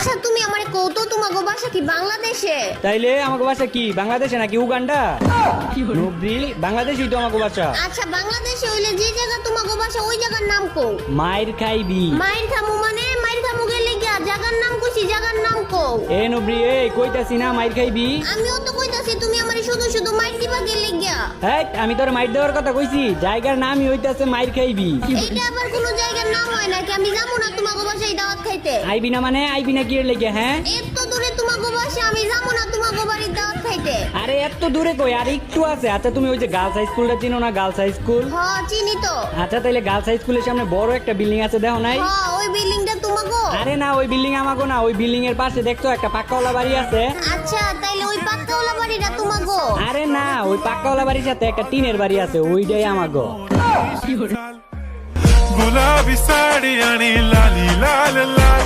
আচ্ছা তুমি আমারে কও তো তোমাগো বাসা কি বাংলাদেশে? তাইলে আমাকে বাসা কি বাংলাদেশে নাকি উগান্ডা? নবরি বাংলাদেশই তো আমাকে বাসা। আচ্ছা বাংলাদেশে হইলে যে জায়গা তোমাগো বাসা ওই জায়গার নাম কও। মাইর খাইবি। মাইর খামু মানে মাইর খামু গেলে গিয়া জায়গার নাম কইছি, জায়গার নাম কও। এ নবরি এ কইতাছি না মাইর খাইবি। আমিও তো কইতাছি তুমি আমারে শুধু শুধু মাইর দিবা গেলে গিয়া। হ্যাঁ আমি তোর মাইর দেওয়ার কথা কইছি, জায়গার নামই হইতাছে মাইর খাইবি। এইটা আবার কোন জায়গার নাম হয় নাকি? আমি যাবো না তোমাগো বাসায় দাওয়াত খাইতে। আইবি না মানে আইবি না কি এর লেগে? হ্যাঁ এত দূরে তোমাগো বাসা, আমি যাবো না তোমাগো বাড়ির দাওয়াত খাইতে। আরে এত দূরে কই, আর একটু আছে। আচ্ছা তুমি ওই যে গার্লস হাই স্কুলটা চিনো না? Girls high school. হ্যাঁ চিনি তো। আচ্ছা তাইলে গার্লস হাই স্কুলের সামনে বড় একটা বিল্ডিং আছে, দেখো নাই? হ্যাঁ ওই বিল্ডিংটা তোমাগো? আরে না ওই বিল্ডিং আমাগো না, ওই বিল্ডিং এর পাশে দেখছো একটা পাক্কাওয়ালা বাড়ি আছে। আচ্ছা তাইলে ওই পাক্কাওয়ালা বাড়িটা তোমাগো? আরে না ওই পাক্কাওয়ালা বাড়ির সাথে একটা টিনের বাড়ি আছে, ওইটাই আমাগো। गुलाबी साड़ी आणि लाली लाल लाल